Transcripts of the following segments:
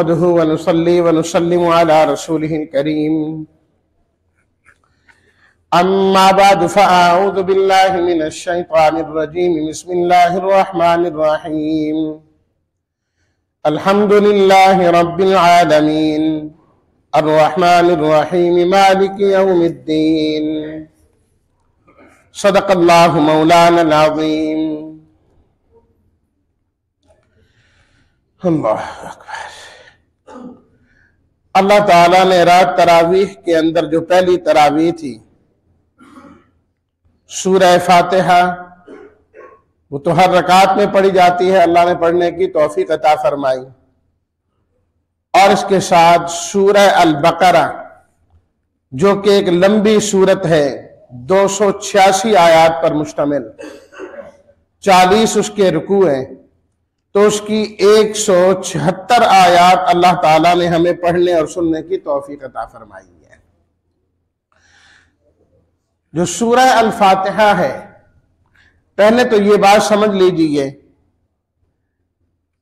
नहमदुहु व नुसल्ली व नुसल्लिमु अला रसूलिहिल करीम। अम्मा बाद फ़अऊज़ु बिल्लाहि मिनश शैतानिर रजीम। बिस्मिल्लाहिर रहमानिर रहीम। अल्हम्दुलिल्लाहि रब्बिल आलमीन अर्रहमानिर रहीम मालिकि यौमिद्दीन। सदक़ल्लाहु मौलानल अज़ीम। अल्लाह अकबर। अल्लाह ताला ने रात तरावीह के अंदर जो पहली तरावीह थी सूरह फातिहा, वो तो हर रकात में पढ़ी जाती है, अल्लाह ने पढ़ने की तौफीक अता फरमाई। और इसके साथ सूरह अल बकरा जो कि एक लंबी सूरत है, 286 आयात पर मुश्तमिल, 40 उसके रुकू हैं, तो उसकी 176 आयात अल्लाह ताला ने हमें पढ़ने और सुनने की तौफीक अता फरमाई है। जो सूरह अल फातिहा है, पहले तो ये बात समझ लीजिए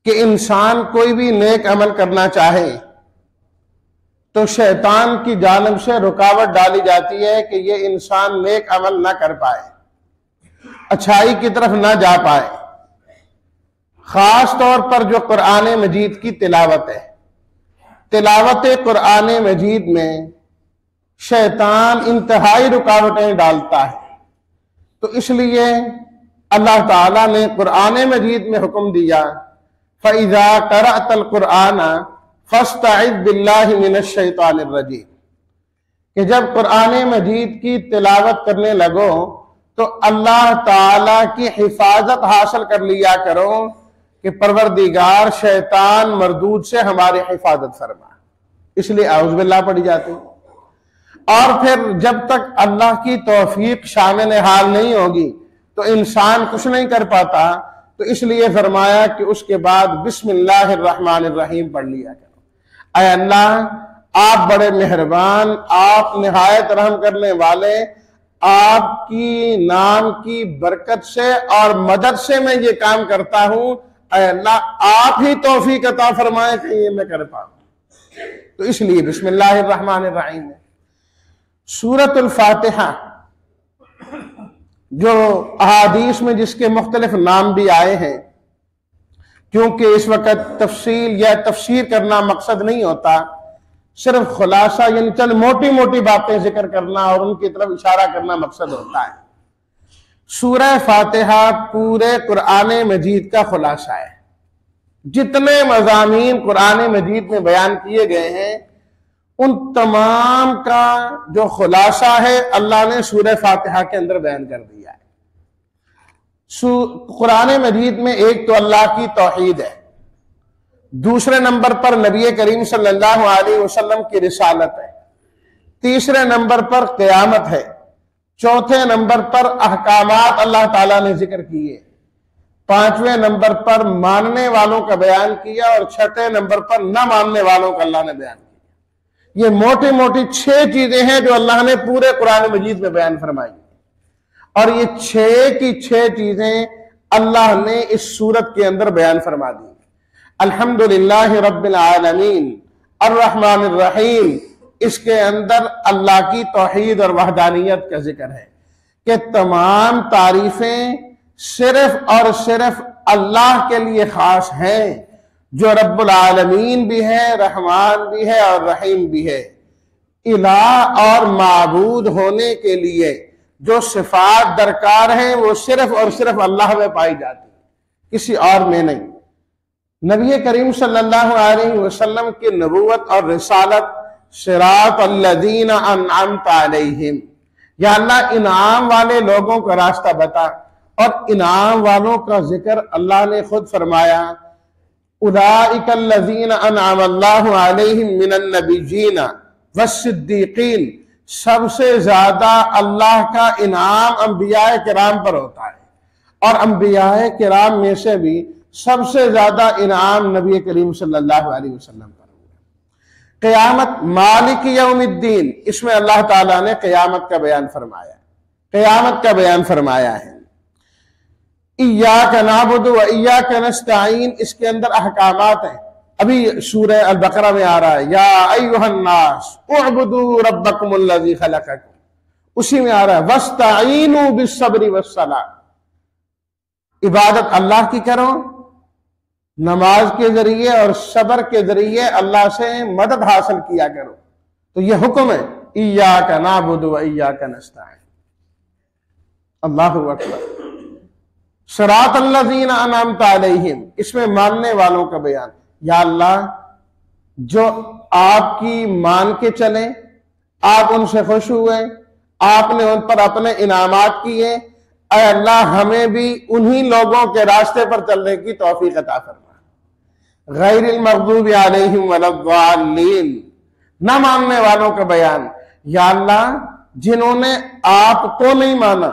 कि इंसान कोई भी नेक अमल करना चाहे तो शैतान की जानिब से रुकावट डाली जाती है कि ये इंसान नेक अमल ना कर पाए, अच्छाई की तरफ ना जा पाए। खास तौर पर जो कुरान मजीद की तिलावत है, तिलावत कुरान मजीद में शैतान इंतहाई रुकावटें डालता है। तो इसलिए अल्लाह ताला ने कुरान मजीद में हुक्म दिया, फ़इज़ा क़रअतल कुरआन फ़स्तइज़ बिल्लाहि मिनश शैतानिर रजीम, कि जब कुरान मजीद की तिलावत करने लगो तो अल्लाह ताला की हिफाजत हासिल कर लिया करो कि परवरदिगार शैतान मरदूद से हमारी हिफाजत फरमा। इसलिए आउज़ बिल्लाह पढ़ी जाती है। और फिर जब तक अल्लाह की तौफीक शामिल हाल नहीं होगी तो इंसान कुछ नहीं कर पाता। तो इसलिए फरमाया कि उसके बाद बिस्मिल्लाहिर रहमानिर रहीम पढ़ लिया करो। ऐ अल्लाह, आप बड़े मेहरबान, आप निहायत रहम करने वाले, आपकी नाम की बरकत से और मदद से मैं ये काम करता हूं। ऐ अल्लाह, आप ही तौफीक अता फरमाए कि ये मैं कर पाऊं। तो इसलिए बिस्मिल्लाहिर रहमानिर रहीम है। सूरतुल फातिहा जो अहादीस में जिसके मुख्तलिफ नाम भी आए हैं, क्योंकि इस वक्त तफसील या तफसीर करना मकसद नहीं होता, सिर्फ खुलासा यानी चंद मोटी मोटी बातें जिक्र करना और उनकी तरफ इशारा करना मकसद होता है। सूरह फातिहा पूरे कुरान मजीद का खुलासा है। जितने मज़ामीन कुरान मजीद में बयान किए गए हैं उन तमाम का जो खुलासा है अल्लाह ने सूरह फातिहा के अंदर बयान कर दिया है। कुरान मजीद में एक तो अल्लाह की तौहीद है, दूसरे नंबर पर नबी करीम सल्लल्लाहु अलैहि वसल्लम की रिसालत है, तीसरे नंबर पर क़यामत है, चौथे नंबर पर अहकामात अल्लाह ताला ने जिक्र किए, पांचवें नंबर पर मानने वालों का बयान किया और छठे नंबर पर न मानने वालों का अल्लाह ने बयान किया। ये मोटी मोटी 6 चीजें हैं जो अल्लाह ने पूरे कुरान मजीद में बयान फरमाई, और ये 6 की 6 चीजें अल्लाह ने इस सूरत के अंदर बयान फरमा दी। अल्हम्दुलिल्लाहि रब्बिल आलमीन अर्रहमानिर रहीम, इसके अंदर अल्लाह की तौहीद और वहदानियत का जिक्र है कि तमाम तारीफें सिर्फ और सिर्फ अल्लाह के लिए खास हैं, जो रब्बुल आलमीन भी है, रहमान भी है और रहीम भी है। इलाह और माबूद होने के लिए जो सिफात दरकार हैं वो सिर्फ और सिर्फ अल्लाह में पाई जाती है, किसी और में नहीं। नबी करीम सल्लल्लाहु अलैहि वसल्लम की नबूवत और रिसालत सिरातल्लज़ीना अनअमता अलैहिम, या अल्लाह इनाम वाले लोगों का रास्ता बता, और इनाम वालों का जिक्र अल्लाह ने खुद फरमाया, उलाइकल्लज़ीना अनअमल्लाहु अलैहिम मिनन नबिय्यीना वस्सिद्दीकीन, सबसे ज्यादा अल्लाह का इनाम अंबियाए किराम पर होता है, और अंबियाए किराम में से भी सबसे ज्यादा इनाम नबी करीम सल्लल्लाहु अलैहि वसल्लम पर हुआ। क़यामत मालिक यौमिद्दीन, इसमें अल्लाह ताला ने क़यामत का बयान फरमाया, क़यामत का बयान फरमाया है। इय्याका नअबुदु व इय्याका नस्तईन, इसके अंदर अहकामात हैं अभी सूरह अल बकरा में आ रहा है, या अय्युहन्नास उअबुदू रब्बकुमुल्लज़ी खलक़कुम, उसी में आ रहा है वस्तईनु बिस्सब्रि वस्सलाह, इबादत अल्लाह की करो नमाज के जरिए और सब्र के जरिए अल्लाह से मदद हासिल किया करो। तो यह हुक्म है, इय्याका नअबुदु व इय्याका नस्तईन। अल्लाहु अकबर। सिरातल्लज़ीना अनअमता अलैहिम, इसमें मानने वालों का बयान। या अल्लाह, जो आपकी मान के चले, आप उनसे खुश हुए, आपने उन पर अपने इनामात किए, ऐ अल्लाह हमें भी उन्हीं लोगों के रास्ते पर चलने की तौफीक अता फरमा। गैरिल मग़दूबि अलैहिम वलद्दाल्लीन, न मानने वालों का बयान। या अल्लाह, जिन्होंने आपको नहीं माना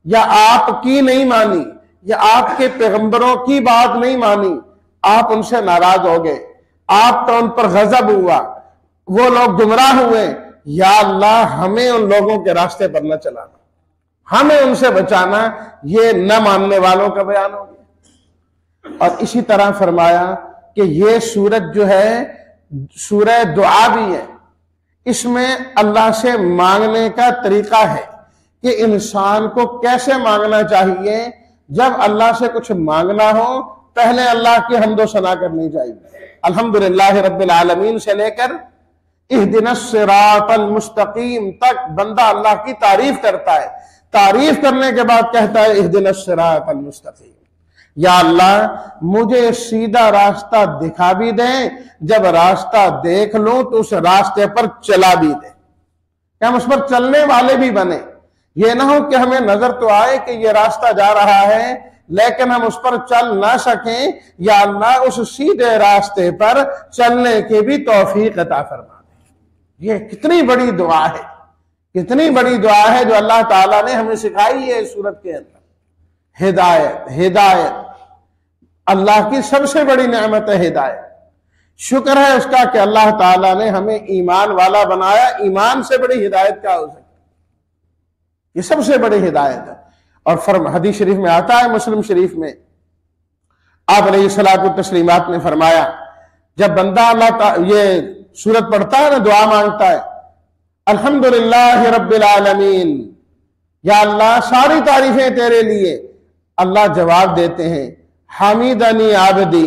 या आपकी नहीं मानी या आपके पैगंबरों की बात नहीं मानी, आप उनसे नाराज हो गए, आपका उन पर गजब हुआ, वो लोग गुमराह हुए। या अल्लाह, हमें उन लोगों के रास्ते पर न चलाना, हमें उनसे बचाना। ये न मानने वालों का बयान हो गया। और इसी तरह फरमाया कि ये सूरत जो है सूरह दुआ भी है, इसमें अल्लाह से मांगने का तरीका है कि इंसान को कैसे मांगना चाहिए। जब अल्लाह से कुछ मांगना हो, पहले अल्लाह की हम्दो सना करनी चाहिए। अल्हम्दुलिल्लाह रब्बिल आलमीन से लेकर इहदिनस सिरातल मुस्तकीम तक बंदा अल्लाह की तारीफ करता है। तारीफ करने के बाद कहता है इहदिनस सिरातल मुस्तकीम, या अल्लाह मुझे सीधा रास्ता दिखा भी दे, जब रास्ता देख लूं तो उस रास्ते पर चला भी दे, कि हम उस पर चलने वाले भी बने। ये ना हो कि हमें नजर तो आए कि ये रास्ता जा रहा है लेकिन हम उस पर चल ना सकें। या अल्लाह, उस सीधे रास्ते पर चलने की भी तौफीक अता फरमा दे। ये कितनी बड़ी दुआ है, कितनी बड़ी दुआ है जो अल्लाह ताला ने हमें सिखाई है इस सूरत के अंदर। हिदायत, हिदायत अल्लाह की सबसे बड़ी नेमत है हिदायत। शुक्र है उसका कि अल्लाह ताला ने हमें ईमान वाला बनाया। ईमान से बड़ी हिदायत क्या हो सकती, ये सबसे बड़ी हिदायत है। और हदीस शरीफ में आता है, मुस्लिम शरीफ में आप अलैहिस्सलातु तस्लीमात ने फरमाया, जब बंदा अल्लाह ये सूरत पढ़ता है ना, दुआ मांगता है, अल्हम्दुलिल्लाह रब्बिल आलमीन, या अल्लाह सारी तारीफें तेरे लिए। अल्लाह जवाब देते हैं, हामिदनी आबदी,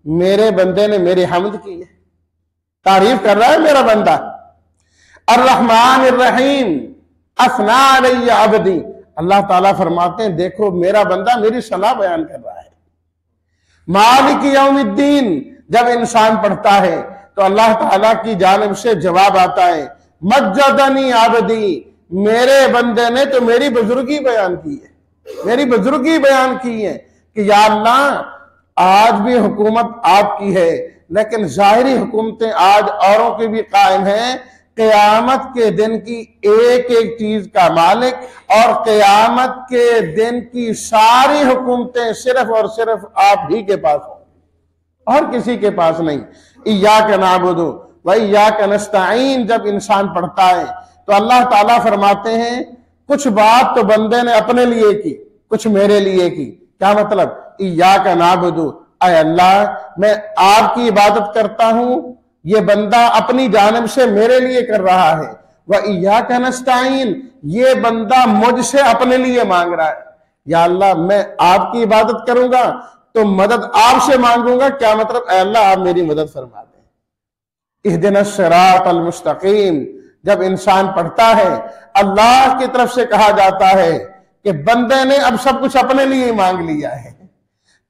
मेरे बंदे ने मेरी हम्द की है, तारीफ कर रहा है मेरा बंदा। अर्रहमान अर्रहीम, अफना अलैया अबदी, अल्लाह ताला फरमाते हैं देखो मेरा बंदा मेरी सलाह बयान कर रहा है। मालिक यौमिद्दीन, जब इंसान पढ़ता है तो अल्लाह ताला की जानिब से जवाब आता है, मज्जदनी आबदी, मेरे बंदे ने तो मेरी बुजुर्गी बयान की है, मेरी बुजुर्गी बयान की है कि या अल्लाह आज भी हुकूमत आपकी है, लेकिन जाहिरी हुकूमतें आज औरों की भी कायम हैं। क़यामत के दिन की एक एक चीज का मालिक और क़यामत के दिन की सारी हुकूमतें सिर्फ और सिर्फ आप ही के पास हो और किसी के पास नहीं। इय्याका नअबुदु व इय्याका नस्तईन जब इंसान पढ़ता है तो अल्लाह ताला फरमाते हैं कुछ बात तो बंदे ने अपने लिए की, कुछ मेरे लिए की। क्या मतलब, इय्याका नअबुदु, ऐ अल्लाह मैं आपकी इबादत करता हूं, ये बंदा अपनी जानिब से मेरे लिए कर रहा है। व इय्याका नस्तईन, ये बंदा मुझसे अपने लिए मांग रहा है। या अल्लाह मैं आपकी इबादत करूंगा तो मदद आपसे मांगूंगा। क्या मतलब, ऐ अल्लाह आप मेरी मदद फरमा दें। इहदिनस सिरातल मुस्तकीम जब इंसान पढ़ता है, अल्लाह की तरफ से कहा जाता है कि बंदे ने अब सब कुछ अपने लिए मांग लिया है,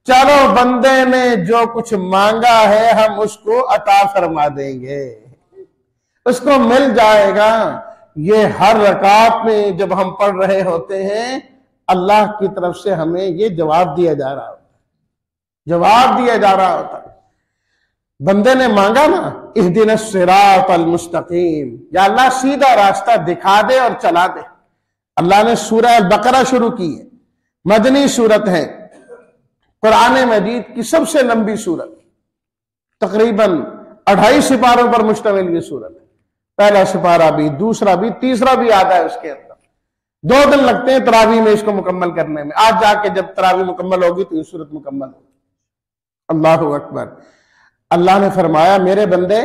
चलो बंदे ने जो कुछ मांगा है हम उसको अता फरमा देंगे, उसको मिल जाएगा। ये हर रकात में जब हम पढ़ रहे होते हैं अल्लाह की तरफ से हमें ये जवाब दिया जा रहा होता है, जवाब दिया जा रहा होता है। बंदे ने मांगा ना, इहदिनस सिरातल मुस्तकीम, या अल्लाह सीधा रास्ता दिखा दे और चला दे। अल्लाह ने सूरह अल बकरा शुरू की है, मदनी सूरत है, कुरान मजीद की सबसे लंबी सूरत, तकरीबन 2.5 सिपारों पर मुश्तमिल ये सूरत है। पहला सिपारा भी, दूसरा भी, तीसरा भी आता है उसके अंदर। 2 दिन लगते हैं तरावी में इसको मुकम्मल करने में। आज जाके जब तरावी मुकम्मल होगी तो ये सूरत मुकम्मल होगी। अल्लाहु अकबर। अल्लाह ने फरमाया मेरे बंदे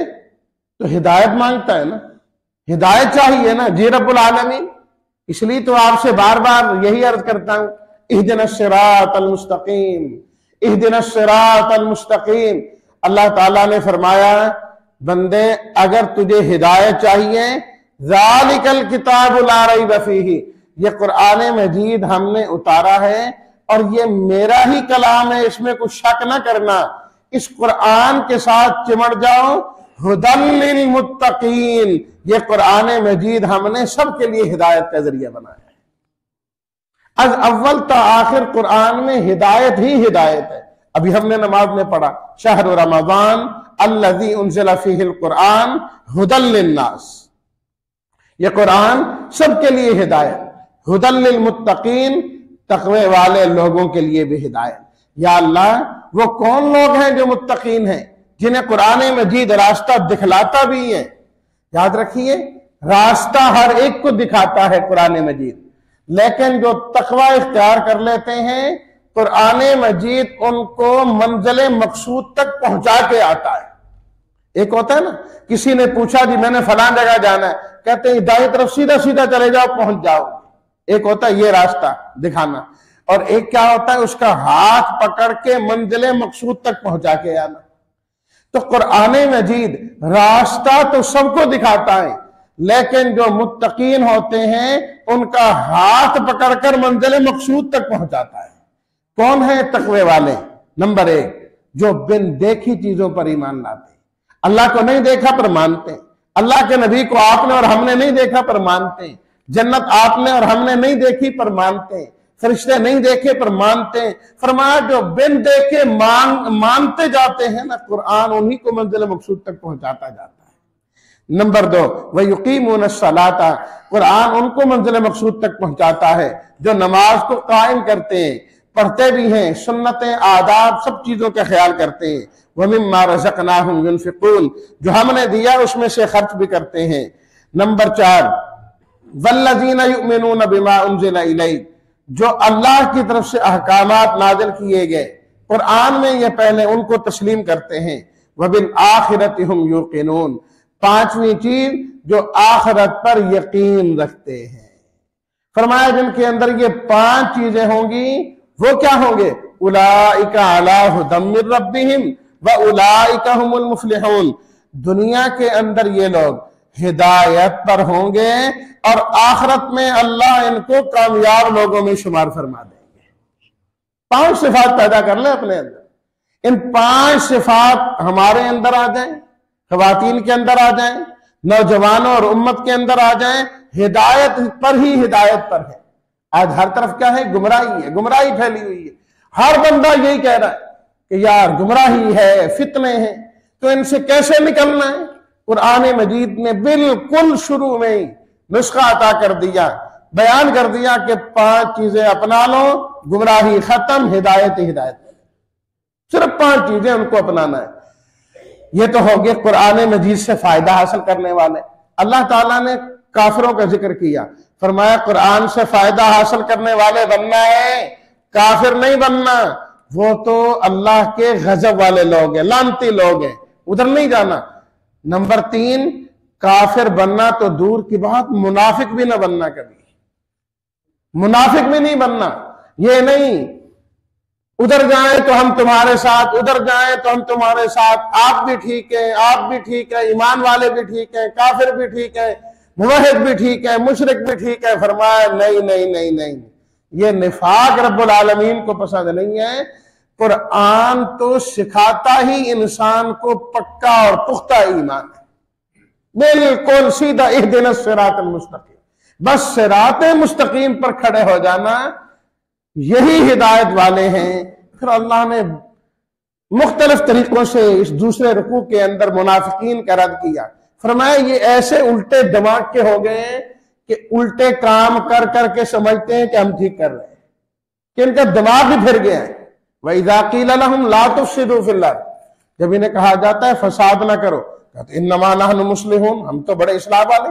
तो हिदायत मांगता है ना, हिदायत चाहिए ना जी रब्बुल आलमीन, इसलिए तो आपसे बार बार यही अर्ज करता हूं, इहदिनस सिरातल मुस्तकीम, इहदिनस सिरातल मुस्तकीम। अल्लाह ताला ने फरमाया बंदे अगर तुझे हिदायत चाहिए, ज़ालिकल किताबु ला रैब फीही, ये कुरान मजीद हमने उतारा है और ये मेरा ही कलाम है, इसमें कुछ शक ना करना, इस कुरान के साथ चिमट जाओ। हुदल लिल मुत्तकीन, ये कुरान मजीद हमने सबके लिए हिदायत का जरिया बनाया है। अज अव्वल ता आखिर कुरान में हिदायत ही हिदायत है। अभी हमने नमाज में पढ़ा शहर रमजान अल्लज़ी उन्ज़िला फ़ीहिल कुरान हुदल लिन्नास, ये कुरान सबके लिए हिदायत, हुदल लिल मुत्तकीन, तक़वे वाले लोगों के लिए भी हिदायत। या अल्लाह वो कौन लोग हैं जो मुत्तकीन हैं, जिन्हें कुरान मजीद रास्ता दिखलाता भी है। याद रखिए रास्ता हर एक को दिखाता है कुरान मजीद, लेकिन जो तकवा इख्तियार कर लेते हैं कुरान मजीद उनको मंजिल मकसूद तक पहुंचा के आता है। एक होता है ना, किसी ने पूछा जी मैंने फलां जगह जाना है, कहते हैं दाएं तरफ सीधा सीधा चले जाओ पहुंच जाओ। एक होता है ये रास्ता दिखाना, और एक क्या होता है उसका हाथ पकड़ के मंजिल मकसूद तक पहुंचा के आना। तो कुरान मजीद रास्ता तो सबको दिखाता है, लेकिन जो मुत्तकीन होते हैं उनका हाथ पकड़कर मंजिल मकसूद तक पहुंचाता है। कौन है तकवे वाले? नंबर एक, जो बिन देखी चीजों पर ईमान लाते, अल्लाह को नहीं देखा पर मानते, अल्लाह के नबी को आपने और हमने नहीं देखा पर मानते, जन्नत आपने और हमने नहीं देखी पर मानते, फरिश्ते नहीं देखे पर मानते। फरमाया जो बिन देखे मानते जाते हैं ना, कुरान उन्हीं को मंजिल मकसूद तक पहुंचाता जाता है। नंबर दो, वह युकीमून सलाता, कुरान उनको मंजिल मकसूद तक पहुंचाता है जो नमाज को कायम करते हैं, पढ़ते भी हैं, सुन्नतें आदाब सब चीजों का ख्याल करते हैं। वह मिम्मा रज़क़नाहुम युनफ़िक़ून, जो हमने दिया उसमें से खर्च भी करते हैं। नंबर चार, वल्लज़ीना युमिनून बिमा उन्ज़िला इलैक, जो अल्लाह की तरफ से अहकामात नाज़िल किए गए कुरान में ये पहले उनको तस्लीम करते हैं। व बिल आखिरति हुम यूक़िनून, पांचवी चीज जो आखिरत पर यकीन रखते हैं। फरमाया जिनके अंदर ये पांच चीजें होंगी वो क्या होंगे? उलाइका अला हुदम मिर रब्बिहिम व उलाइका हुमुल मुफ्लिहून, दुनिया के अंदर ये लोग हिदायत पर होंगे और आखिरत में अल्लाह इनको कामयाब लोगों में शुमार फरमा देंगे। पांच सिफात पैदा कर ले अपने अंदर, इन पांच सिफात हमारे अंदर आ जाएं, खवातीन के अंदर आ जाएं, नौजवानों और उम्मत के अंदर आ जाएं, हिदायत पर ही हिदायत पर है। आज हर तरफ क्या है? गुमराही है, गुमराही फैली हुई है। हर बंदा यही कह रहा है कि यार गुमराही है, फितने हैं, तो इनसे कैसे निकलना है? कुरान मजीद ने बिल्कुल शुरू में ही नुस्खा अता कर दिया, बयान कर दिया कि पांच चीजें अपना लो, गुमराही खत्म, हिदायत ही हिदायत। सिर्फ पांच चीजें उनको अपनाना है। ये तो हो गए कुरान मजीद से फायदा हासिल करने वाले। अल्लाह ताला ने काफिरों का जिक्र किया, फरमाया कुरान से फायदा हासिल करने वाले बनना है, काफिर नहीं बनना। वो तो अल्लाह के गजब वाले लोग हैं, लानती लोग हैं, उधर नहीं जाना। नंबर तीन, काफिर बनना तो दूर की बात, मुनाफिक भी ना बनना, कभी मुनाफिक भी नहीं बनना। ये नहीं उधर जाए तो हम तुम्हारे साथ, उधर जाए तो हम तुम्हारे साथ, आप भी ठीक है, आप भी ठीक है, ईमान वाले भी ठीक है, काफिर भी ठीक है, मुवहिद भी ठीक है, मुशरिक भी ठीक है। फरमाया नहीं नहीं नहीं नहीं, ये निफाक रब्बुल आलमीन को पसंद नहीं है। कुरान तो सिखाता ही इंसान को पक्का और पुख्ता ईमान है, बिल्कुल सीधा, इहदिनस सिरातल मुस्तकीम, बस सिरात मुस्तकीम पर खड़े हो जाना, यही हिदायत वाले हैं। फिर अल्लाह ने मुख्तलिफ तरीकों से इस दूसरे रुकू के अंदर मुनाफिकीन का रद्द किया। फरमाया ये ऐसे उल्टे दिमाग के हो गए हैं कि उल्टे काम कर करके समझते हैं कि हम ठीक कर रहे हैं, कि इनका दिमाग ही फिर गया है। वइज़ा क़ील लहुम ला तुफ़सिदू फ़िल अर्ज़, जब इन्हें कहा जाता है फसाद ना करो, कहते इन्नमा नहनु मुस्लिहून, हम तो बड़े इस्लाह वाले,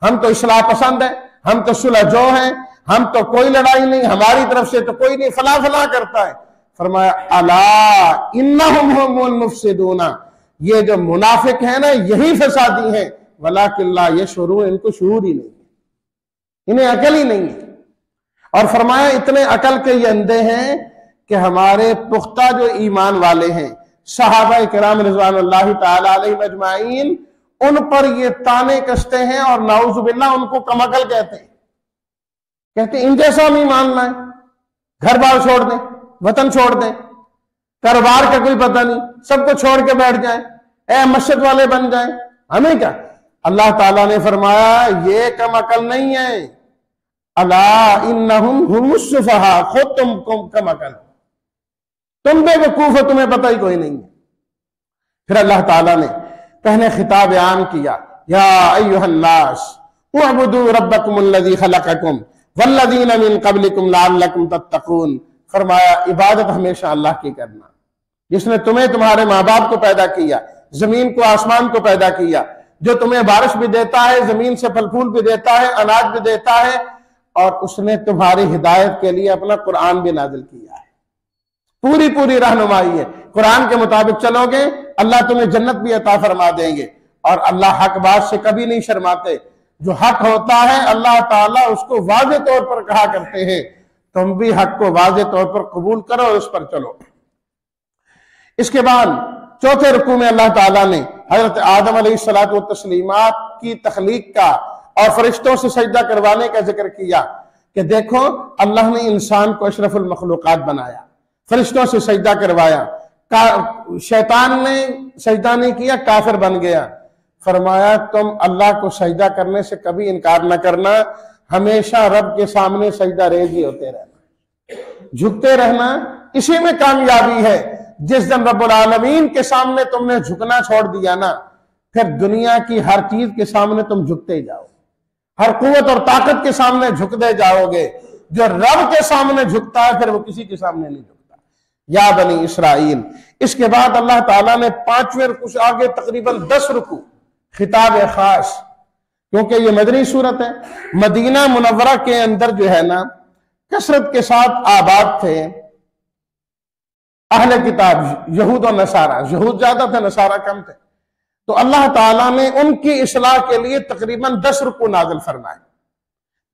हम तो इस्लाह पसंद है, हम तो सुलह जो हैं, हम तो कोई लड़ाई नहीं, हमारी तरफ से तो कोई नहीं, फला फला करता है। फरमाया अला इन्नहुम हुमुल मुफ़सिदूना, ये जो मुनाफिक है ना, यही फसादी हैं, वलाकिल्ला ये शुरू, इनको शूर ही नहीं है, इन्हें अकल ही नहीं है। और फरमाया इतने अकल के ये अंधे हैं कि हमारे पुख्ता जो ईमान वाले हैं, सहाबा किराम रिज़वानुल्लाहि ताला अलैहिम अजमाइन, उन पर ये ताने कसते हैं और नाउजुबिल्लाह उनको कमअकल कहते हैं। कहते इन जैसा हम ईमान लाएं, घर बार छोड़ दें, वतन छोड़ दें, कारोबार का कोई पता नहीं, सबको छोड़ के बैठ जाएं, मस्जिद वाले बन जाएं, हमें क्या? अल्लाह ताला ने फरमाया ये कम अकल नहीं है, अला इन्नहुम हुमुस सुफहा, खुद तुम कम अकल, तुम बेवकूफ हो, तुम्हें पता ही कोई नहीं है। फिर अल्लाह ताला ने पहले खिताब आम किया, या अय्युहन्नास उअबुदू रब्बकुमुल्लज़ी खलक़कुम वल्लज़ीना मिन क़ब्लिकुम लअल्लकुम तत्तक़ून। फरमाया इबादत हमेशा अल्लाह की करना, जिसने तुम्हें तुम्हारे माँ बाप को पैदा किया, जमीन को आसमान को पैदा किया, जो तुम्हें बारिश भी देता है, जमीन से फल फूल भी देता है, अनाज भी देता है, और उसने तुम्हारी हिदायत के लिए अपना कुरान भी नाजिल किया है। पूरी पूरी रहनुमाई है, कुरान के मुताबिक चलोगे अल्लाह तुम्हें जन्नत भी अता फरमा देंगे। और अल्लाह हक बात से कभी नहीं शर्माते, जो हक होता है अल्लाह ताला उसको वाज़े तौर पर कहा करते हैं, तुम भी हक को वाज़े तौर पर कबूल करो और उस पर चलो। इसके बाद चौथे रुकू में अल्लाह ताला ने हजरत आदम अलैहिस्सलातु वत्तस्लीमात की तख्लीक का और फरिश्तों से सजदा करवाने का जिक्र किया कि देखो अल्लाह ने इंसान को अशरफुल मखलूकात बनाया, फरिश्तों से सजदा करवाया, शैतान ने सजदा नहीं किया, काफिर बन गया। फरमाया तुम अल्लाह को सजदा करने से कभी इनकार न करना, हमेशा रब के सामने सजदा रेज़ी होते रहना, झुकते रहना, इसी में कामयाबी है। जिस दिन रब्बुल आलमीन के सामने तुमने झुकना छोड़ दिया ना, फिर दुनिया की हर चीज के सामने तुम झुकते ही जाओ, हर कुव्वत और ताकत के सामने झुकते जाओगे। जो रब के सामने झुकता है फिर वो किसी के सामने नहीं झुकता। या बनी इसराइल। इसके बाद अल्लाह ताला ने पांचवें रुकू से आगे तकरीबन 10 रुकू खिताब खास, क्योंकि ये मदनी सूरत है, मदीना मुनव्वरा के अंदर जो है ना कसरत के साथ आबाद थे अहले किताब, यहूद और नसारा, यहूद ज्यादा थे, नसारा कम थे। तो अल्लाह ताला ने उनकी इस्लाह के लिए तकरीबन 10 रुकू नाज़िल फरमाए।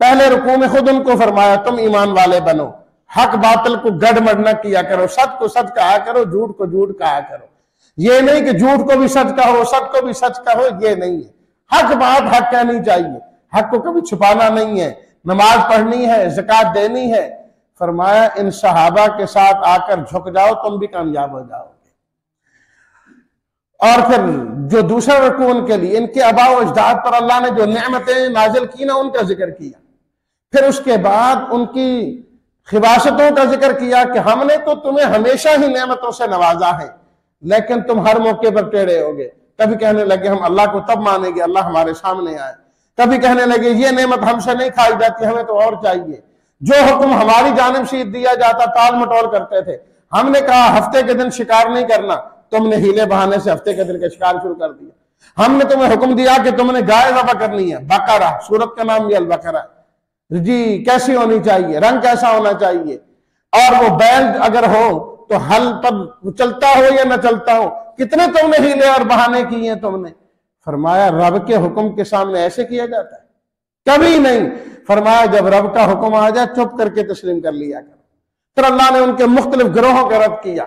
पहले रुकू में खुद उनको फरमाया तुम ईमान वाले बनो, हक बातिल को गड़बड़ न किया करो, सच को सच कहा करो, झूठ को झूठ कहा करो। ये नहीं कि झूठ को भी सच कहो, सच को भी सच कहो, ये नहीं है। हक बात हक कहनी चाहिए, हक को कभी छुपाना नहीं है। नमाज पढ़नी है, ज़कात देनी है। फरमाया इन सहाबा के साथ आकर झुक जाओ, तुम भी कामयाब हो जाओगे। और फिर जो दूसरा रुकू उनके लिए, इनके आबा व अजदाद पर अल्लाह ने जो नेमतें नाजिल की ना, उनका जिक्र किया। फिर उसके बाद उनकी खिबासतों का जिक्र किया कि हमने तो तुम्हें हमेशा ही नेमतों से नवाजा है, लेकिन तुम हर मौके पर टेढ़े होगे। कभी कहने लगे हम अल्लाह को तब मानेंगे अल्लाह हमारे सामने आए, कभी कहने लगे ये नेमत हमसे नहीं खाई जाती, हमें तो और चाहिए। जो हुक्म हमारी जानिब से दिया जाता टाल मटोल करते थे। हमने कहा हफ्ते के दिन शिकार नहीं करना, तुमने हीले बहाने से हफ्ते के दिन का शिकार शुरू कर दिया। हमने तुम्हें हुक्म दिया कि तुमने गाय ज़बह करनी है, बकरा, सूरत का नाम भी अल बकरा जी, कैसी होनी चाहिए, रंग कैसा होना चाहिए, और वो बैल अगर हो तो हल पर चलता हो या न चलता हो। कितने तुमने हीले और बहाने किए हैं तुमने। फरमाया रब के हुक्म के सामने ऐसे किया जाता है? कभी नहीं। फरमाया जब रब का हुक्म आ जाए चुप करके तस्लीम कर लिया करो। फिर अल्लाह ने उनके मुख्तलिफ गिरोहों का रद्द किया।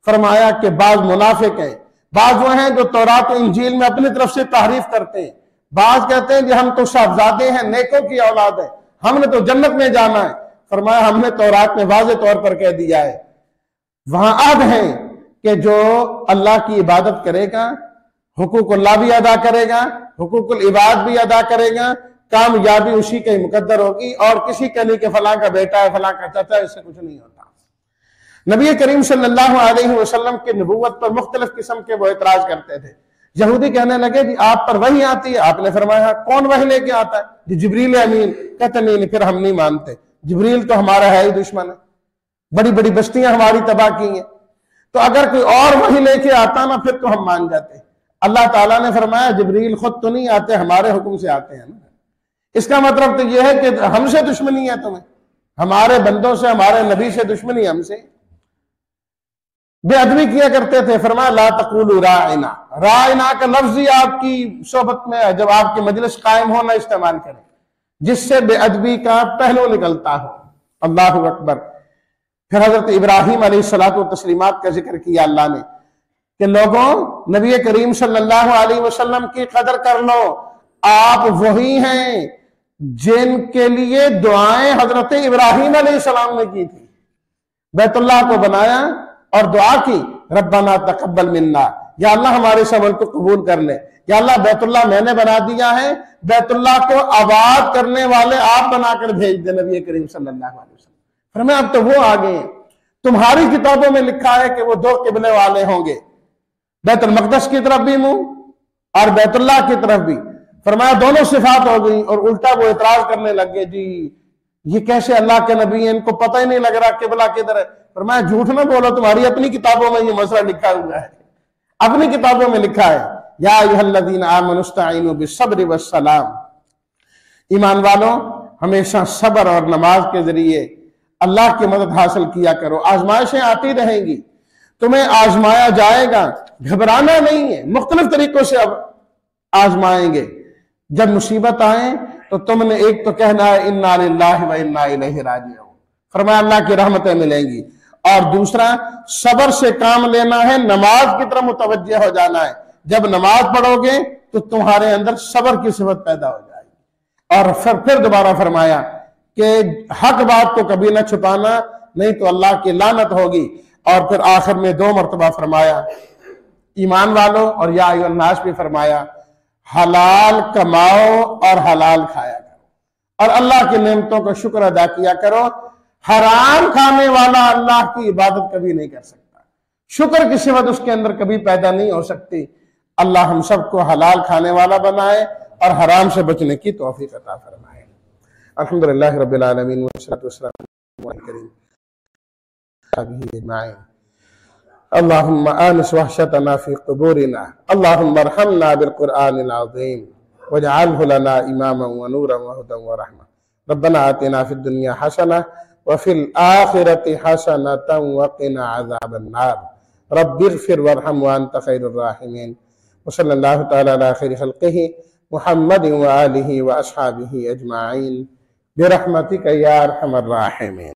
फरमाया कि बाज मुनाफिक हैं, बाज वो हैं जो तौरात और इंजील में अपनी तरफ से तारीफ करते हैं, बाज कहते हैं कि हम तो साहबजादे हैं, नेकों की औलाद है, हमने तो जन्नत में जाना है। फरमाया हमने तौरात में वाज़े तौर पर कह दिया है, वहां आद है कि जो अल्लाह की इबादत करेगा, हुकूकुल्लाह भी अदा करेगा, हुकूकुल इबाद भी अदा करेगा, कामयाबी उसी की मुकद्दर होगी। और किसी का नहीं कि फलां का बेटा है, फलां का चाचा है, इससे कुछ नहीं होता। नबी करीम सल्लल्लाहु अलैहि वसल्लम की नबूवत पर मुख्तलिफ किस्म के वो एतराज करते थे। यहूदी कहने लगे कि आप पर वही आती है। आपने फरमाया कौन वही लेके आता है? जी जिब्रील अमीन। कहते नहीं, फिर हम नहीं मानते, जिब्रील तो हमारा है ही दुश्मन है, बड़ी बड़ी बस्तियां हमारी तबाह की हैं, तो अगर कोई और वही लेके आता ना फिर तो हम मान जाते। अल्लाह ताला ने फरमाया जिब्रील खुद तो नहीं आते, हमारे हुक्म से आते हैं ना। इसका मतलब तो यह है कि हमसे दुश्मनी है तुम्हें, हमारे बंदों से, हमारे नबी से दुश्मनी हमसे। बेअदबी किया करते थे। फरमाया ला तक़ूलू राइना, राइना का लफ्ज ही आपकी सोबत में है, जब आपकी मजलिस कायम हो ना इस्तेमाल करें जिससे बेअदबी का पहलू निकलता हो। अल्लाहु अकबर। फिर हजरत इब्राहीम अलैहिस्सलातु तस्लीमात का जिक्र किया अल्लाह ने कि लोगों, नबी करीम सल्लल्लाहु अलैहि वसल्लम की कदर कर लो, आप वही हैं जिनके लिए दुआएं हजरत इब्राहीम अलैहिस्सलाम ने की थी। बैतुल्लाह को बनाया और दुआ की, रब्बना तकब्बल मिन्ना, या अल्लाह हमारे इस अमल को कबूल कर ले। या अल्लाह बैतुल्लाह मैंने बना दिया है, बैतुल्लाह को आबाद करने वाले आप बनाकर भेज दे नबी करीम सल्लल्लाहु अलैहि वसल्लम। फरमाया अब तो वो आ गए, तुम्हारी किताबों में लिखा है कि वो दो किबले वाले होंगे, बैतुल मक़दस की तरफ भी मुंह और बैतुल्लाह की तरफ भी। फरमाया दोनों सिफात हो गई। और उल्टा वो इतराज करने लगे, जी ये कैसे अल्लाह के नबी हैं, इनको पता ही नहीं लग रहा किबला किधर है। फरमाया झूठ ना बोलो, तुम्हारी अपनी किताबों में ये मसला लिखा हुआ है, अपनी किताबों में लिखा है, या अय्युहल्लज़ीना आमनू इस्तईनू बिस्सब्रि वस्सलाम। ईमान वालों, हमेशा सब्र और नमाज के जरिए अल्लाह की मदद हासिल किया करो। आजमाइशें आती रहेंगी, तुम्हें आजमाया जाएगा, घबराना नहीं है। मुख्तलिफ तरीकों से अब आजमाएंगे। जब मुसीबत आए तो तुमने एक तो कहना है इन्ना लिल्लाहि व इन्ना इलैहि राजिऊन, फरमाया अल्लाह की रहमतें मिलेंगी। और दूसरा, सब्र से काम लेना है, नमाज की तरफ मुतवज्जे हो जाना है। जब नमाज पढ़ोगे तो तुम्हारे अंदर सब्र की सिफत पैदा हो जाएगी। और फिर दोबारा फरमाया कि हक बात को कभी ना छुपाना, नहीं तो अल्लाह की लानत होगी। और फिर आखिर में 2 मरतबा फरमाया ईमान वालों, और या अय्युहन्नास भी फरमाया हलाल कमाओ और हलाल खाया करो और अल्लाह की नेमतों का शुक्र अदा किया करो। हराम खाने वाला अल्लाह की इबादत कभी नहीं कर सकता, शुक्र की सिफत उसके अंदर कभी पैदा नहीं हो सकती। अल्लाह हम सबको हलाल खाने वाला बनाए और हराम से बचने की तौफीक अता फरमाए। अल्हम्दुलिल्लाह रब्बिल आलमीन वस्सलातु वस्सलामु अलल करीम अजमाइन। अल्लाहुम्मा आनिस वहशतना फी क़ुबूरिना, अल्लाहुम्मा अरहमना बिल क़ुरआनिल अज़ीम वजअलहु लना इमामन व नूरन व हुदन व रहमा। रब्बना आतिना फिद दुनिया हसना व फिल आखिरति हसनतन व क़िना अज़ाबन नार। रब्बिग़फिर वरहम व अंत खैरुर राहिमीन। व सल्लल्लाहु तआला अला खैरि खल्क़िही मुहम्मदिन व आलिहि व अस्हाबिही अजमाइन बिरहमतिका या अरहमर राहिमीन।